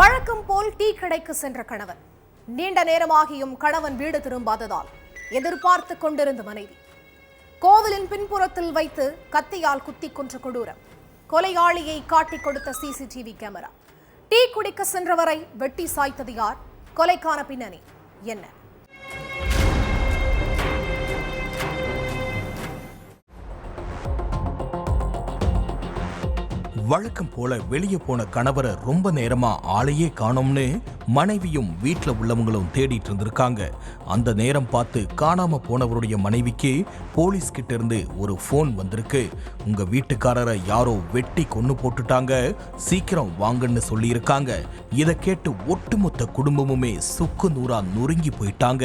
வழக்கம் போல் டீ கடைக்கு சென்ற கணவன். நீண்ட நேரமாகியும் கணவன் வீடு திரும்பாததால் எதிர்பார்த்து கொண்டிருந்த மனைவி கோவிலின் பின்புறத்தில் வைத்து கத்தியால் குத்தி கொன்ற கொடூரம். கொலையாளியை காட்டிக் கொடுத்த சிசிடிவி கேமரா. டீ குடிக்க சென்றவரை வெட்டி சாய்த்தது யார்? கொலைக்கான பின்னணி என்ன? வழக்கம் போல வெளியே போன கணவரை ரொம்ப நேரமா ஆளையே காணோம்னு மனைவியும் வீட்டுல உள்ளவங்களும் தேடிட்டு இருந்திருக்காங்க. அந்த நேரம் பார்த்து காணாம போனவருடைய மனைவிக்கு போலீஸ் கிட்ட இருந்து ஒரு போன் வந்திருக்கு. உங்க வீட்டுக்காரரை யாரோ வெட்டி கொன்னு போட்டுட்டாங்க, சீக்கிரம் வாங்கன்னு சொல்லி இருக்காங்க. இதை கேட்டு ஒட்டுமொத்த குடும்பமுமே சுக்கு நூறா நொறுங்கி போயிட்டாங்க.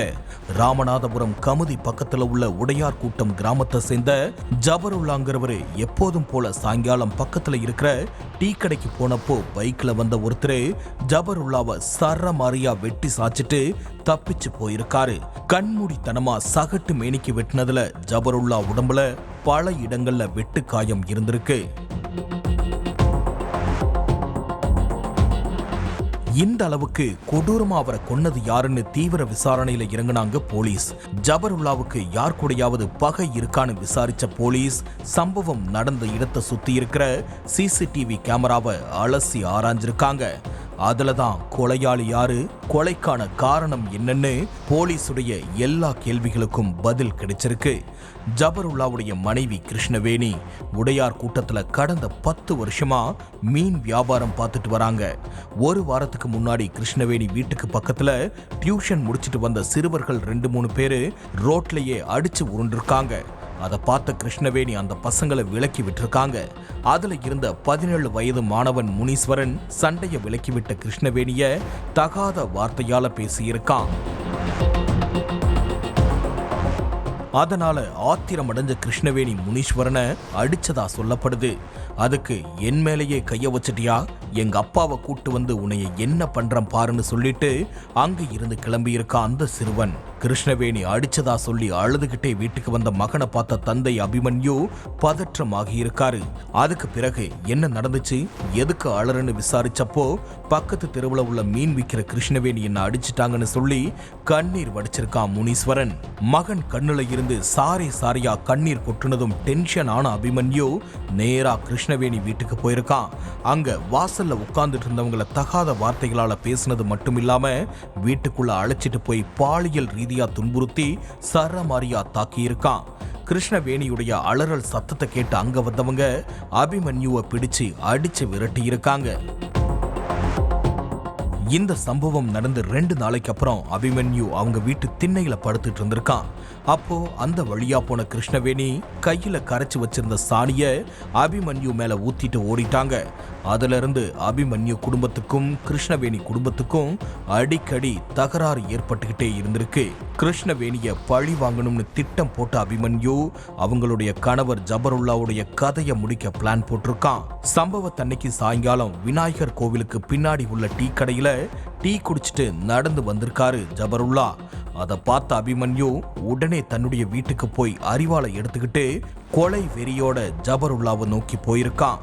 ராமநாதபுரம் கமுதி பக்கத்துல உள்ள உடையார் கூட்டம் கிராமத்தை சேர்ந்த ஜபருல்லாங்கிறவரு எப்போதும் போல சாயங்காலம் பக்கத்துல இருக்கிற டீ கடைக்கு போனப்போ பைக்ல வந்த ஒருத்தர் ஜபருல்லாவை சரமாரியா வெட்டி சாச்சிட்டு தப்பிச்சு போயிருக்காரு. கண்மூடித்தனமா சகட்டு மேனிக்கு வெட்டினதுல ஜபருல்லா உடம்புல பல இடங்கள்ல வெட்டு காயம் இருந்திருக்கு. இந்த அளவுக்கு கொடூரமா அவரை கொன்னது யாருன்னு தீவிர விசாரணையில இறங்கினாங்க போலீஸ். ஜபருல்லாவுக்கு யார் கூடயாவது பகை இருக்கான்னு விசாரிச்ச போலீஸ் சம்பவம் நடந்த இடத்தை சுத்தி இருக்கிற சிசிடிவி கேமராவை அலசி ஆராய்ஞ்சிருக்காங்க. அதுலதான் கொலையாளி யாரு, கொலைக்கான காரணம் என்னன்னு போலீஸுடைய எல்லா கேள்விகளுக்கும் பதில் கிடைச்சிருக்கு. ஜபருல்லாவுடைய மனைவி கிருஷ்ணவேணி உடையார் கூட்டத்துல கடந்த 10 வருஷமா மீன் வியாபாரம் பார்த்துட்டு வராங்க. ஒரு வாரத்துக்கு முன்னாடி கிருஷ்ணவேணி வீட்டுக்கு பக்கத்துல டியூஷன் முடிச்சிட்டு வந்த சிறுவர்கள் 2-3 பேரு ரோட்லயே அடிச்சு உருண்டிருக்காங்க. அதை பார்த்த கிருஷ்ணவேணி அந்த பசங்களை விலக்கி விட்டுருக்காங்க. அதுல இருந்த 17 வயது மாணவன் முனீஸ்வரன் சண்டையை விலக்கிவிட்ட கிருஷ்ணவேணிய தகாத வார்த்தையால பேசியிருக்கான். அதனால ஆத்திரம் அடைஞ்ச கிருஷ்ணவேணி முனீஸ்வரனை அடிச்சதா சொல்லப்படுது. அதுக்கு என் மேலேயே கைய வச்சிட்டியா, எங்க அப்பாவை கூட்டு வந்து உன்னைய என்ன பண்றேன் பாருன்னு சொல்லிட்டு அங்க இருந்து கிளம்பி இருக்க அந்த சிறுவன் கிருஷ்ணவேணி அடிச்சதா சொல்லி அழுதுகிட்டே வீட்டுக்கு வந்த மகனை பார்த்த தந்தை அபிமன்யு பதற்றமாகி இருக்காரு. அதுக்கு பிறகு என்ன நடந்துச்சு, எதுக்கு அழறன்னு விசாரிச்சப்போ பக்கத்து தெருவுல உள்ள மீன் விற்கிற கிருஷ்ணவேணி என்ன அடிச்சிட்டாங்கன்னு சொல்லி கண்ணீர் வடிச்சிருக்கான் முனீஸ்வரன். மகன் கண்ணுல இருந்து சாரியா கண்ணீர் கொட்டுனதும் டென்ஷன் ஆன அபிமன்யு நேரா கிருஷ்ணவேணி வீட்டுக்கு போயிருக்கான். அங்க வாசல்ல உட்கார்ந்துட்டு இருந்தவங்களை தகாத வார்த்தைகளால பேசினது மட்டும் இல்லாம வீட்டுக்குள்ள அழைச்சிட்டு போய் பாலியல் ரீதியா துன்புறுத்தி சரமாரியா தாக்கி இருக்கான். கிருஷ்ணவேணியுடைய அலறல் சத்தத்தை கேட்டு அங்க வந்தவங்க அபிமன்யுவை பிடிச்சு அடிச்சு விரட்டி இருக்காங்க. இந்த சம்பவம் நடந்து 2 நாளைக்கு அப்புறம் அபிமன்யு அவங்க வீட்டு திண்ணையில படுத்துட்டு இருந்திருக்கான். அப்போ அந்த வழியா போன கிருஷ்ணவேணி கையில கரைச்சு வச்சிருந்த சாணிய அபிமன்யு மேல ஊத்திட்டு ஓடிட்டாங்க. அதுல இருந்து அபிமன்யு குடும்பத்துக்கும் கிருஷ்ணவேணி குடும்பத்துக்கும் அடிக்கடி தகராறு ஏற்பட்டுக்கிட்டே இருந்திருக்கு. கிருஷ்ணவேணிய பழி வாங்கணும்னு திட்டம் போட்ட அபிமன்யு அவங்களுடைய கணவர் ஜபருல்லாவுடைய கதையை முடிக்க பிளான் போட்டிருக்கான். சம்பவத்தன்னைக்கு சாயங்காலம் விநாயகர் கோவிலுக்கு பின்னாடி உள்ள டீ கடையில டீ குடிச்சிட்டு நடந்து வந்திருக்காரு ஜபருல்லா. அதை பார்த்த அபிமன்யு உடனே தன்னுடைய வீட்டுக்கு போய் அரிவாளை எடுத்துக்கிட்டு கொலை வெறியோட ஜபருல்லாவை நோக்கி போயிருக்கான்.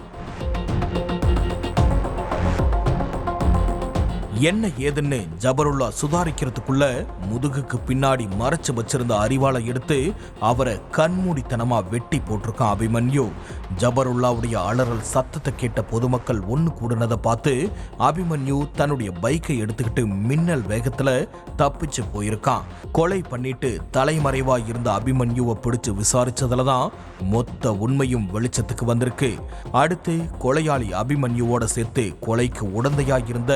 என்ன ஏதுன்னு ஜபருல்லா சுதாரிக்கிறதுக்குள்ள முதுகுக்கு பின்னாடி மறைச்சு வச்சிருந்த அரிவாளை எடுத்து அவரை கண்மூடித்தனமா வெட்டி போட்டிருக்கான் அபிமன்யு. ஜபருல்லாவுடைய அலறல் சத்தத்தை கேட்ட பொதுமக்கள் ஒன்னு கூடுனதை பார்த்து அபிமன்யு தன்னுடைய பைக்கை எடுத்துக்கிட்டு மின்னல் வேகத்துல தப்பிச்சு போயிருக்கான். கொலை பண்ணிட்டு தலைமறைவா இருந்த அபிமன்யுவை பிடிச்சு விசாரிச்சதுலதான் மொத்த உண்மையும் வெளிச்சத்துக்கு வந்திருக்கு. அடுத்து கொலையாளி அபிமன்யுவோட சேர்த்து கொலைக்கு உடந்தையா இருந்த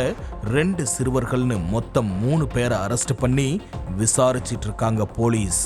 2 சிறுவர்கள்னு மொத்தம் 3 பேரை அரெஸ்ட் பண்ணி விசாரிச்சிட்டு இருக்காங்க போலீஸ்.